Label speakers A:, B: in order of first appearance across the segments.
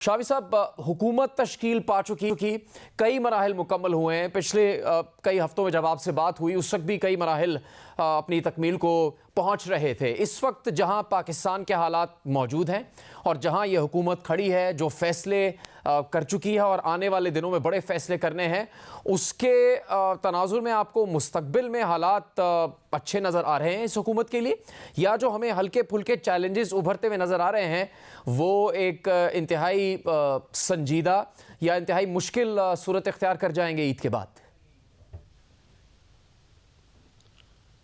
A: शावी साहब, हुकूमत तश्कील पा चुकी की कई मराहिल मुकम्मल हुए हैं। पिछले कई हफ्तों में जब आपसे बात हुई उस वक्त भी कई मराहिल अपनी तकमील को पहुंच रहे थे। इस वक्त जहां पाकिस्तान के हालात मौजूद हैं और जहां ये हुकूमत खड़ी है, जो फ़ैसले कर चुकी है और आने वाले दिनों में बड़े फ़ैसले करने हैं, उसके तनाजुर में आपको मुस्तकबिल में हालात अच्छे नज़र आ रहे हैं इस हुकूमत के लिए, या जो हमें हल्के फुल्के चैलेंजेस उभरते हुए नज़र आ रहे हैं वो एक इंतहाई संजीदा या इंतहाई मुश्किल सूरत इख्तियार कर जाएंगे ईद के बाद?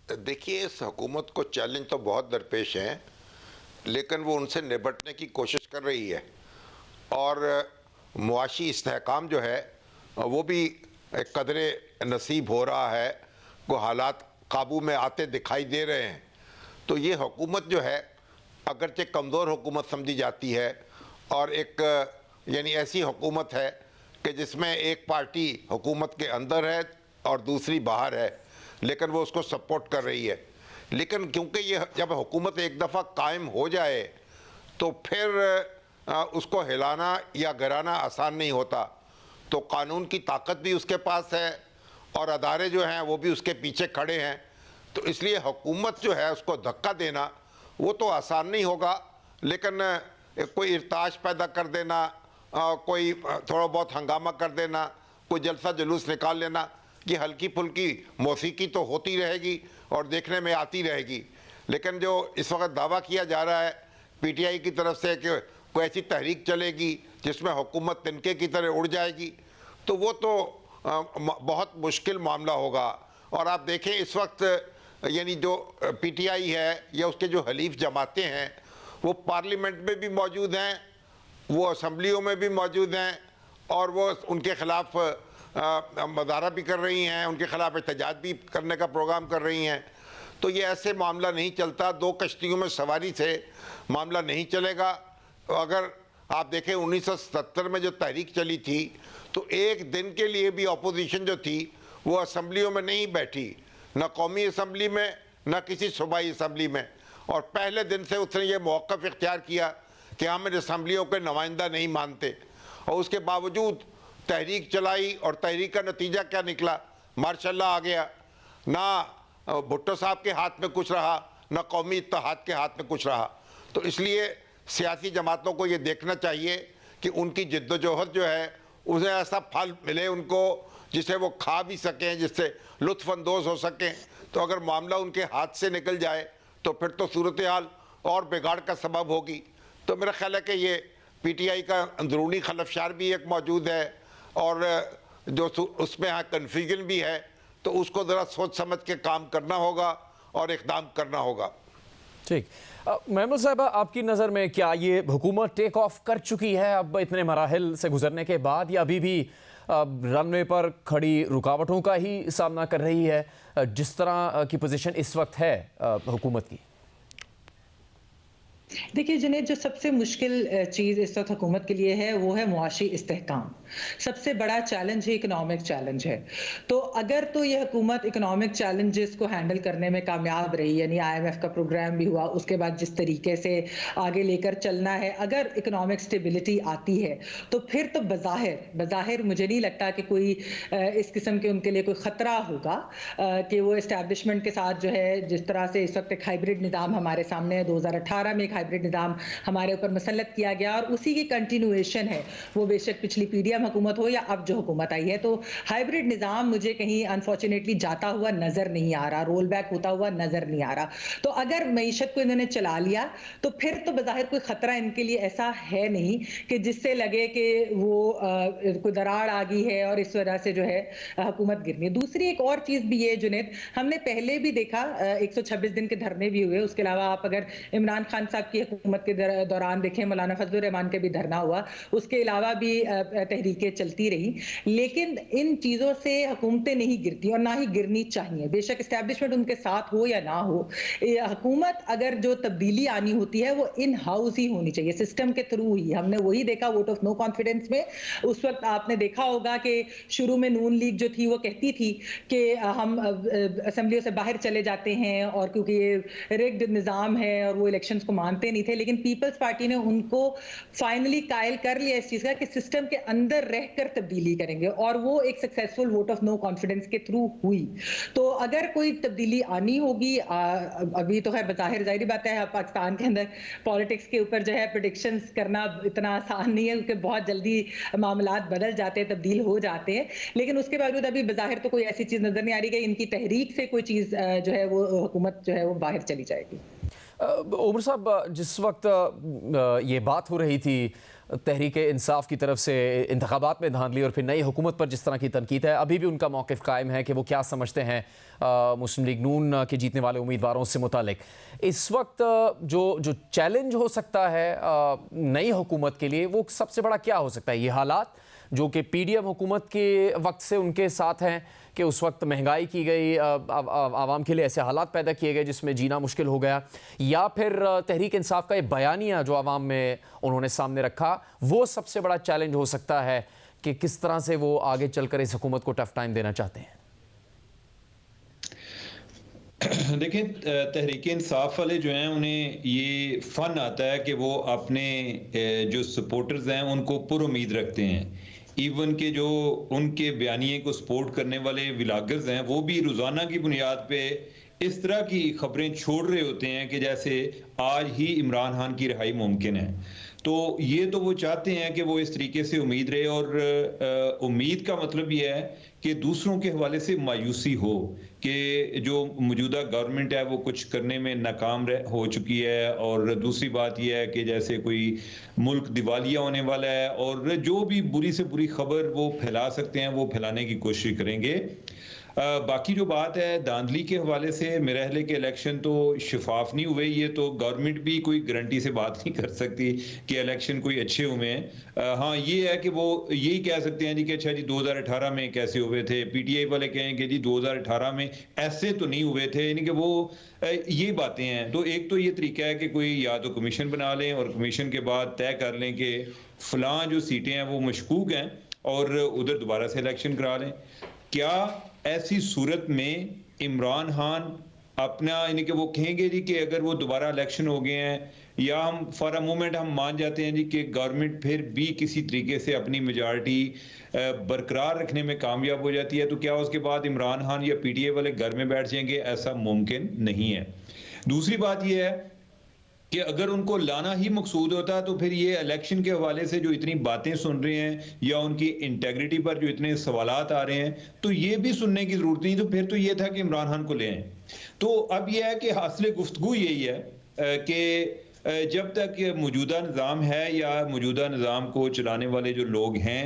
B: देखिए, इस हुकूमत को चैलेंज तो बहुत दरपेश हैं, लेकिन वो उनसे निपटने की कोशिश कर रही है और मुआशी इस्तेहकाम जो है वो भी एक कदरे नसीब हो रहा है, को हालात काबू में आते दिखाई दे रहे हैं। तो ये हुकूमत जो है अगरचे कमज़ोर हुकूमत समझी जाती है और एक यानी ऐसी हुकूमत है कि जिसमें एक पार्टी हुकूमत के अंदर है और दूसरी बाहर है, लेकिन वो उसको सपोर्ट कर रही है। लेकिन क्योंकि ये जब हुकूमत एक दफ़ा कायम हो जाए तो फिर उसको हिलाना या गिराना आसान नहीं होता। तो कानून की ताकत भी उसके पास है और अदारे जो हैं वो भी उसके पीछे खड़े हैं। तो इसलिए हुकूमत जो है उसको धक्का देना वो तो आसान नहीं होगा, लेकिन कोई इर्ताश पैदा कर देना, कोई थोड़ा बहुत हंगामा कर देना, कोई जलसा जुलूस निकाल लेना, ये हल्की फुल्की मौसीकी तो होती रहेगी और देखने में आती रहेगी। लेकिन जो इस वक्त दावा किया जा रहा है पीटीआई की तरफ से कि कोई ऐसी तहरीक चलेगी जिसमें हुकूमत तिनके की तरह उड़ जाएगी, तो वो तो बहुत मुश्किल मामला होगा। और आप देखें इस वक्त यानी जो पीटीआई है या उसके जो हलीफ जमातें हैं वो पार्लियामेंट में भी मौजूद हैं, वो असम्बलियों में भी मौजूद हैं और वो उनके ख़िलाफ़ मुज़ाहरा भी कर रही हैं, उनके ख़िलाफ़ एहतजाज भी करने का प्रोग्राम कर रही हैं। तो ये ऐसे मामला नहीं चलता, दो कश्तियों में सवारी से मामला नहीं चलेगा। अगर आप देखें 1970 में जो तहरीक चली थी तो एक दिन के लिए भी अपोजिशन जो थी वो असम्बलियों में नहीं बैठी, न कौमी असम्बली में न किसी सूबाई असम्बली में, और पहले दिन से उसने ये मौक़िफ़ इख्तियार किया कि हम इन असम्बलियों के नुमाइंदा नहीं मानते। और उसके बावजूद तहरीक चलाई और तहरीक का नतीजा क्या निकला, मार्शल्लाह आ गया। ना भुट्टो साहब के हाथ में कुछ रहा, ना कौमी इत्तेहाद के हाथ में कुछ रहा। तो इसलिए सियासी जमातों को ये देखना चाहिए कि उनकी जिद्दोजहद जो है उसे ऐसा फल मिले उनको जिसे वो खा भी सकें, जिससे लुत्फ़अंदोज़ हो सकें। तो अगर मामला उनके हाथ से निकल जाए तो फिर तो सूरत हाल और बिगाड़ का सबब होगी। तो मेरा ख्याल है कि ये पीटीआई का अंदरूनी खलफशार भी एक मौजूद है और जो उसमें यहाँ कन्फ्यूजन भी है, तो उसको ज़रा सोच समझ के काम करना होगा और इक़दाम करना होगा।
A: ठीक, महमूद साहब, आपकी नज़र में क्या ये हुकूमत टेक ऑफ कर चुकी है अब इतने मराहिल से गुजरने के बाद, या अभी भी रनवे पर खड़ी रुकावटों का ही सामना कर रही है जिस तरह की पोजीशन इस वक्त है हुकूमत की?
C: देखिए जुनैद, जो सबसे मुश्किल चीज़ इस वक्त हुकूमत के लिए है वो है मुआशी इस्तेहकाम। सबसे बड़ा चैलेंज है इकोनॉमिक चैलेंज है। तो अगर तो ये हुकूमत इकोनॉमिक चैलेंजेस को हैंडल करने में कामयाब रही, यानी IMF का प्रोग्राम भी हुआ, उसके बाद जिस तरीके से आगे लेकर चलना है, अगर इकोनॉमिक स्टेबिलिटी आती है तो फिर तो बज़ाहिर मुझे नहीं लगता कि कोई इस किस्म के उनके लिए कोई ख़तरा होगा कि वो इस्टेब्लिशमेंट के साथ जो है, जिस तरह से इस वक्त एक हाइब्रिड निज़ाम हमारे सामने है, 2018 में हाइब्रिड निज़ाम हमारे ऊपर मुसल्लत किया गया और उसी की कंटिन्यूएशन है, वो बेशक पिछली पीडीएम हुकूमत हो या अब जो हुकूमत आई है। तो हाइब्रिड निज़ाम मुझे कहीं अनफॉर्चुनेटली जाता हुआ नजर नहीं आ रहा, रोल बैक होता हुआ नजर नहीं आ रहा। तो अगर मईशत को इन्होंने चला लिया तो फिर तो बज़ाहिर कोई खतरा इनके लिए ऐसा है नहीं कि जिससे लगे कि वो कोई दरार आ गई है और इस वजह से जो है हुकूमत गिरनी है। दूसरी एक और चीज भी है जुनैद, हमने पहले भी देखा 126 दिन के धरने भी हुए, उसके अलावा आप अगर इमरान खान साहब की हुकूमत के दौरान देखें, मौलाना फजलुर रहमान के भी धरना हुआ, उसके अलावा भी तहरीकें चलती रही। लेकिन इन चीज़ों से हुकूमतें नहीं गिरती और ना ही गिरनी चाहिए, बेशक इस्टेब्लिशमेंट उनके साथ हो या ना हो। हुकूमत अगर जो तब्दीली आनी होती है वो इन हाउस ही होनी चाहिए, सिस्टम के थ्रू ही। हमने वही देखा वोट ऑफ नो कॉन्फिडेंस में, उस वक्त आपने देखा होगा कि शुरू में नून लीग जो थी वो कहती थी कि हम असेंबलियों से बाहर चले जाते हैं और क्योंकि ये रिग्ड निज़ाम है और वो इलेक्शंस को मान मानते नहीं थे, लेकिन पीपल्स पार्टी ने उनको फाइनली कायल कर लिया इस चीज का कि सिस्टम के अंदर रहकर तब्दीली करेंगे, और वो एक successful vote of no confidence के थ्रू हुई। तो अगर कोई तब्दीली आनी होगी, अभी तो खैर बज़ाहिर ज़ाहिर बात है पाकिस्तान के अंदर पॉलिटिक्स के ऊपर जो है प्रेडिक्शंस करना इतना आसान नहीं है, क्योंकि बहुत जल्दी मामलात बदल जाते हैं, तब्दील हो जाते हैं। लेकिन उसके बावजूद अभी बज़ाहिर तो कोई ऐसी चीज नजर नहीं आ रही कि इनकी तहरीक से कोई चीज जो है वो हुकूमत जो है वो बाहर चली जाएगी।
A: उमर साहब, जिस वक्त ये बात हो रही थी तहरीक इंसाफ की तरफ से इंतखाबात में धांधली और फिर नई हुकूमत पर जिस तरह की तनकीद है, अभी भी उनका मौक़िफ़ कायम है कि वो क्या समझते हैं मुस्लिम लीग नून के जीतने वाले उम्मीदवारों से मुतालिक। इस वक्त जो चैलेंज हो सकता है नई हुकूमत के लिए, वो सबसे बड़ा क्या हो सकता है? ये हालात जो कि PDM हुकूमत के वक्त से उनके साथ हैं कि उस वक्त महंगाई की गई, आवाम के लिए ऐसे हालात पैदा किए गए जिसमें जीना मुश्किल हो गया, या फिर तहरीक इंसाफ का ये बयानिया जो आवाम में उन्होंने सामने रखा, वो सबसे बड़ा चैलेंज हो सकता है कि किस तरह से वो आगे चलकर इस हुकूमत को टफ टाइम देना चाहते हैं?
D: देखें, तहरीक इंसाफ वाले जो हैं उन्हें ये फन आता है कि वो अपने जो सपोर्टर्स हैं उनको पुरुमीद रखते हैं। इवन के जो उनके बयानिए को सपोर्ट करने वाले व्लॉगर्स हैं वो भी रोज़ाना की बुनियाद पे इस तरह की खबरें छोड़ रहे होते हैं कि जैसे आज ही इमरान खान की रिहाई मुमकिन है। तो ये तो वो चाहते हैं कि वो इस तरीके से उम्मीद रहे, और उम्मीद का मतलब ये है कि दूसरों के हवाले से मायूसी हो कि जो मौजूदा गवर्नमेंट है वो कुछ करने में नाकाम हो चुकी है, और दूसरी बात यह है कि जैसे कोई मुल्क दिवालिया होने वाला है, और जो भी बुरी से बुरी खबर वो फैला सकते हैं वो फैलाने की कोशिश करेंगे। बाकी जो बात है धांधली के हवाले से, मेरे ख्याल के इलेक्शन तो शफाफ नहीं हुए, ये तो गवर्नमेंट भी कोई गारंटी से बात नहीं कर सकती कि इलेक्शन कोई अच्छे हुए हैं। हाँ, ये है कि वो यही कह सकते हैं जी कि अच्छा जी 2018 में कैसे हुए थे, PTI वाले कहेंगे जी 2018 में ऐसे तो नहीं हुए थे, यानी कि वो ये बातें हैं। तो एक तो ये तरीका है कि कोई या तो कमीशन बना लें और कमीशन के बाद तय कर लें कि फलां जो सीटें हैं वो मशकूक हैं और उधर दोबारा से इलेक्शन करा लें। क्या ऐसी सूरत में इमरान खान अपना, यानी कि वो कहेंगे जी कि अगर वो दोबारा इलेक्शन हो गए हैं, या हम फॉर अ मोमेंट हम मान जाते हैं जी कि गवर्नमेंट फिर भी किसी तरीके से अपनी मेजॉरिटी बरकरार रखने में कामयाब हो जाती है, तो क्या उसके बाद इमरान खान या PTI वाले घर में बैठ जाएंगे? ऐसा मुमकिन नहीं है। दूसरी बात यह है कि अगर उनको लाना ही मकसूद होता तो फिर ये इलेक्शन के हवाले से जो इतनी बातें सुन रहे हैं या उनकी इंटेग्रिटी पर जो इतने सवालात आ रहे हैं, तो ये भी सुनने की जरूरत नहीं। तो फिर तो ये था कि इमरान खान को ले आए। तो अब यह है कि हासिल गुफ्तगू यही है कि जब तक मौजूदा निज़ाम है या मौजूदा निज़ाम को चलाने वाले जो लोग हैं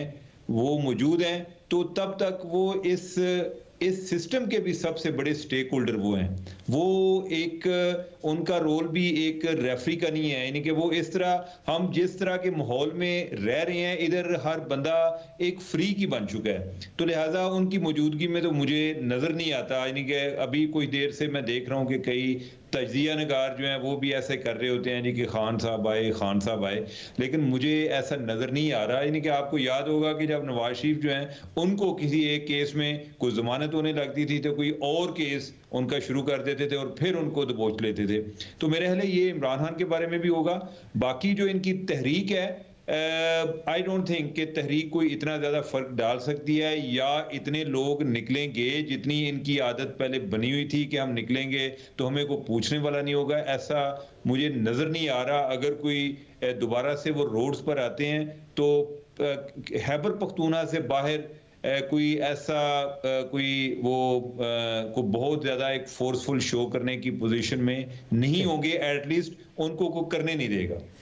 D: वो मौजूद हैं, तो तब तक वो इस सिस्टम के भी सबसे बड़े स्टेक होल्डर वो हैं। वो एक उनका रोल भी एक रेफरी का नहीं है, यानी कि वो इस तरह, हम जिस तरह के माहौल में रह रहे हैं इधर हर बंदा एक फ्री की बन चुका है, तो लिहाजा उनकी मौजूदगी में तो मुझे नज़र नहीं आता। यानी कि अभी कुछ देर से मैं देख रहा हूँ कि कई तजिया नगार जो हैं वो भी ऐसे कर रहे होते हैं जी कि खान साहब आए, लेकिन मुझे ऐसा नज़र नहीं आ रहा। यानी कि आपको याद होगा कि जब नवाज शरीफ जो हैं उनको किसी एक केस में कोई जमानत होने लगती थी तो कोई और केस उनका शुरू कर देते थे और फिर उनको दबोच लेते थे। तो मेरे ख्याल ये इमरान खान के बारे में भी होगा। बाकी जो इनकी तहरीक है, आई डोंट थिंक कि तहरीक कोई इतना ज़्यादा फ़र्क डाल सकती है या इतने लोग निकलेंगे जितनी इनकी आदत पहले बनी हुई थी कि हम निकलेंगे तो हमें कोई पूछने वाला नहीं होगा, ऐसा मुझे नज़र नहीं आ रहा। अगर कोई दोबारा से वो रोड्स पर आते हैं तो खैबर पख्तूनख्वा से बाहर कोई ऐसा को बहुत ज़्यादा एक फोर्सफुल शो करने की पोजीशन में नहीं होंगे, एटलीस्ट उनको कोई करने नहीं देगा।